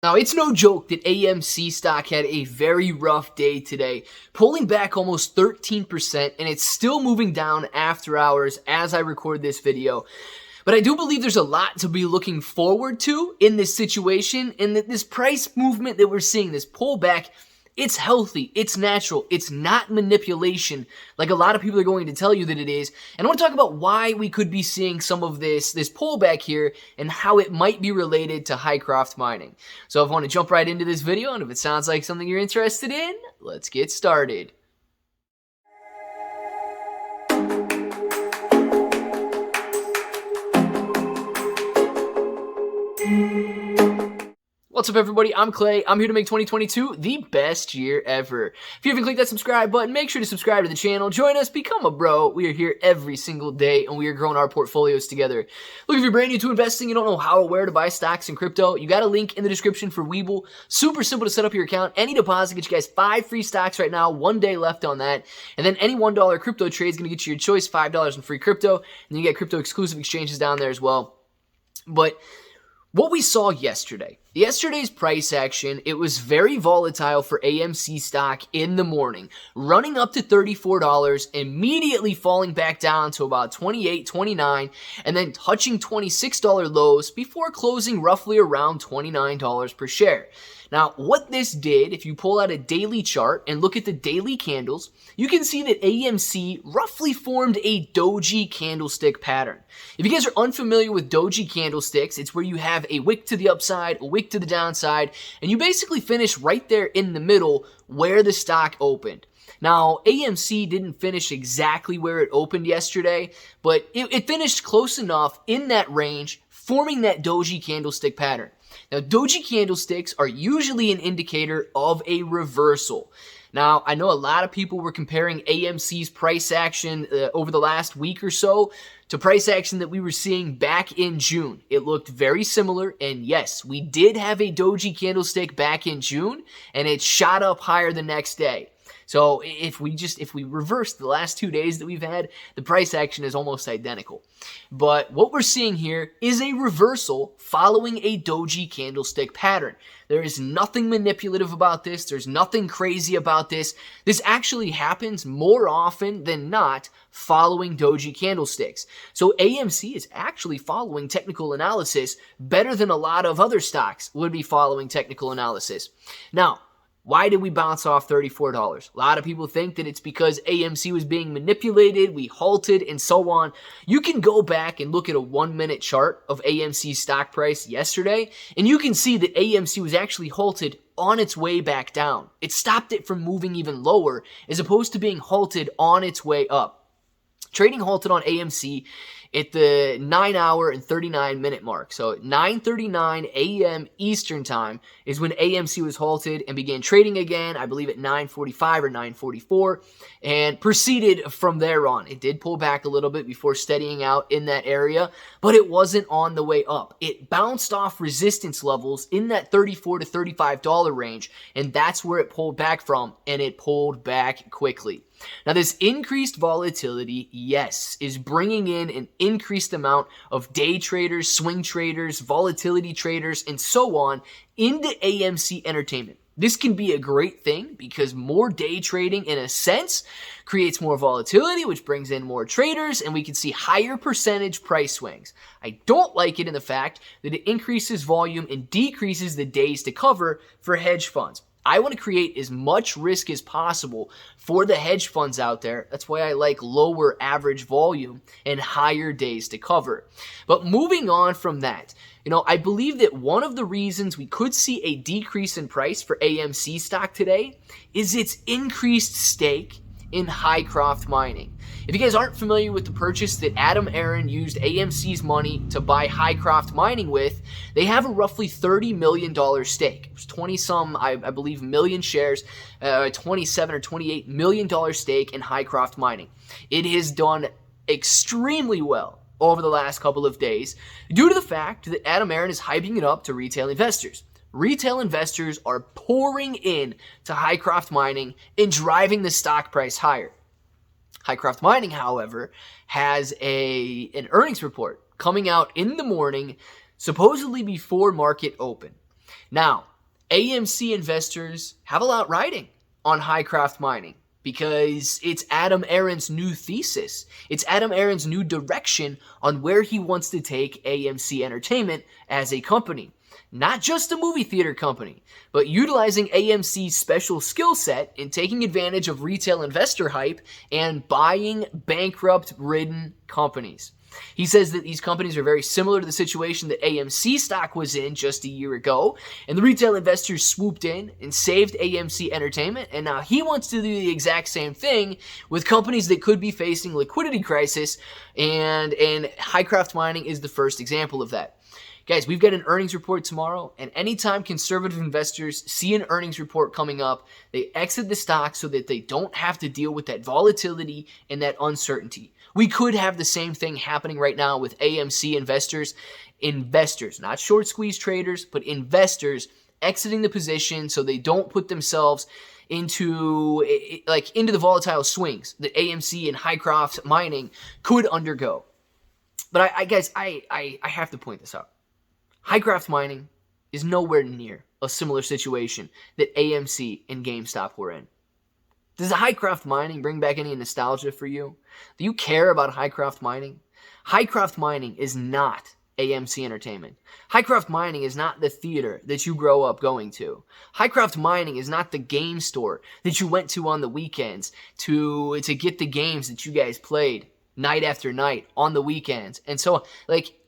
Now, it's no joke that AMC stock had a very rough day today, pulling back almost 13%, and it's still moving down after hours as I record this video. But I do believe there's a lot to be looking forward to in this situation, and that this price movement that we're seeing, this pullback, it's healthy, it's natural, it's not manipulation like a lot of people are going to tell you that it is. And I want to talk about why we could be seeing some of this pullback here and how it might be related to Hycroft Mining. So if I want to jump right into this video, and if it sounds like something you're interested in, let's get started. What's up, everybody? I'm Clay. I'm here to make 2022 the best year ever. If you haven't clicked that subscribe button, make sure to subscribe to the channel. Join us, become a bro. We are here every single day, and we are growing our portfolios together. Look, if you're brand new to investing, you don't know how or where to buy stocks and crypto, you got a link in the description for Webull. Super simple to set up your account. Any deposit gets you guys 5 free stocks right now, 1 day left on that. And then any $1 crypto trade is going to get you your choice, $5 in free crypto. And then you get crypto exclusive exchanges down there as well. But what we saw yesterday's price action, it was very volatile for AMC stock in the morning, running up to $34, immediately falling back down to about $28, $29, and then touching $26 lows before closing roughly around $29 per share. Now, what this did, if you pull out a daily chart and look at the daily candles, you can see that AMC roughly formed a doji candlestick pattern. If you guys are unfamiliar with doji candlesticks, it's where you have a wick to the upside, a wick to the downside, and you basically finish right there in the middle where the stock opened. Now, AMC didn't finish exactly where it opened yesterday, but it finished close enough in that range, forming that doji candlestick pattern. Now, doji candlesticks are usually an indicator of a reversal. Now, I know a lot of people were comparing AMC's price action over the last week or so to price action that we were seeing back in June. It looked very similar, and yes, we did have a doji candlestick back in June, and it shot up higher the next day. So if we reverse the last 2 days that we've had, the price action is almost identical. But what we're seeing here is a reversal following a doji candlestick pattern. There is nothing manipulative about this. There's nothing crazy about this. This actually happens more often than not following doji candlesticks. So AMC is actually following technical analysis better than a lot of other stocks would be following technical analysis. Now, why did we bounce off $34? A lot of people think that it's because AMC was being manipulated, we halted, and so on. You can go back and look at a 1-minute chart of AMC's stock price yesterday, and you can see that AMC was actually halted on its way back down. It stopped it from moving even lower, as opposed to being halted on its way up. Trading halted on AMC at the 9-hour and 39-minute mark. So at 9:39 a.m. Eastern Time is when AMC was halted and began trading again, I believe at 9:45 or 9:44, and proceeded from there on. It did pull back a little bit before steadying out in that area, but it wasn't on the way up. It bounced off resistance levels in that $34 to $35 range, and that's where it pulled back from, and it pulled back quickly. Now, this increased volatility, yes, is bringing in an increased amount of day traders, swing traders, volatility traders, and so on into AMC Entertainment. This can be a great thing because more day trading, in a sense, creates more volatility, which brings in more traders, and we can see higher percentage price swings. I don't like it in the fact that it increases volume and decreases the days to cover for hedge funds. I want to create as much risk as possible for the hedge funds out there. That's why I like lower average volume and higher days to cover. But moving on from that, I believe that one of the reasons we could see a decrease in price for AMC stock today is its increased stake in Hycroft Mining. If you guys aren't familiar with the purchase that Adam Aaron used AMC's money to buy Hycroft Mining with, they have a roughly $30 million stake. It was 20-some, I believe, million shares, 27 or $28 million stake in Hycroft Mining. It has done extremely well over the last couple of days due to the fact that Adam Aaron is hyping it up to retail investors. Retail investors are pouring in to Hycroft Mining and driving the stock price higher. Hycroft Mining, however, has an earnings report coming out in the morning, supposedly before market open. Now, AMC investors have a lot riding on Hycroft Mining because it's Adam Aron's new thesis. It's Adam Aron's new direction on where he wants to take AMC Entertainment as a company. Not just a movie theater company, but utilizing AMC's special skill set in taking advantage of retail investor hype and buying bankrupt-ridden companies. He says that these companies are very similar to the situation that AMC stock was in just a year ago, and the retail investors swooped in and saved AMC Entertainment, and now he wants to do the exact same thing with companies that could be facing liquidity crisis, and Hycroft Mining is the first example of that. Guys, we've got an earnings report tomorrow, and anytime conservative investors see an earnings report coming up, they exit the stock so that they don't have to deal with that volatility and that uncertainty. We could have the same thing happening right now with AMC investors, not short squeeze traders, but investors exiting the position so they don't put themselves into the volatile swings that AMC and Highcroft Mining could undergo. But I have to point this out. Hycroft Mining is nowhere near a similar situation that AMC and GameStop were in. Does Hycroft Mining bring back any nostalgia for you? Do you care about Hycroft Mining? Hycroft Mining is not AMC Entertainment. Hycroft Mining is not the theater that you grow up going to. Hycroft Mining is not the game store that you went to on the weekends to get the games that you guys played night after night on the weekends. And so,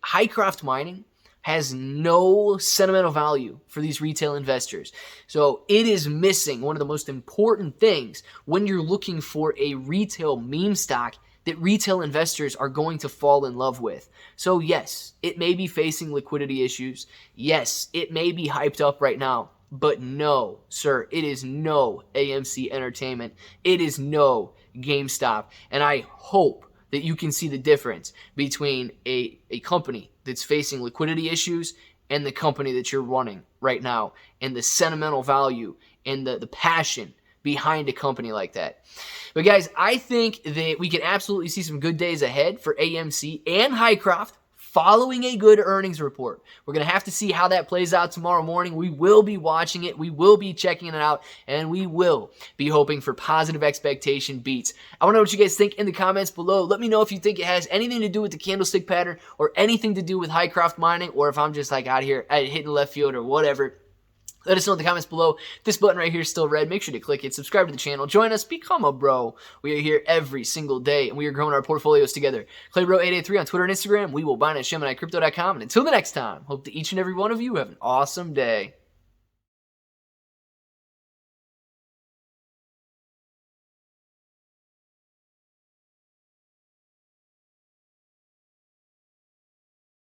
Hycroft Mining has no sentimental value for these retail investors. So it is missing one of the most important things when you're looking for a retail meme stock that retail investors are going to fall in love with. So yes, it may be facing liquidity issues. Yes, it may be hyped up right now. But no, sir, it is no AMC Entertainment. It is no GameStop. And I hope that you can see the difference between a company that's facing liquidity issues and the company that you're running right now, and the sentimental value and the passion behind a company like that. But guys, I think that we can absolutely see some good days ahead for AMC and Highcroft following a good earnings report. We're going to have to see how that plays out tomorrow morning. We will be watching it. We will be checking it out, and we will be hoping for positive expectation beats. I want to know what you guys think in the comments below. Let me know if you think it has anything to do with the candlestick pattern or anything to do with Hycroft Mining, or if I'm just out here hitting left field or whatever. Let us know in the comments below. This button right here is still red. Make sure to click it. Subscribe to the channel. Join us. Become a bro. We are here every single day, and we are growing our portfolios together. ClayBro883 on Twitter and Instagram. We will bind at ShimandICrypto.com. And until the next time, hope that each and every one of you have an awesome day.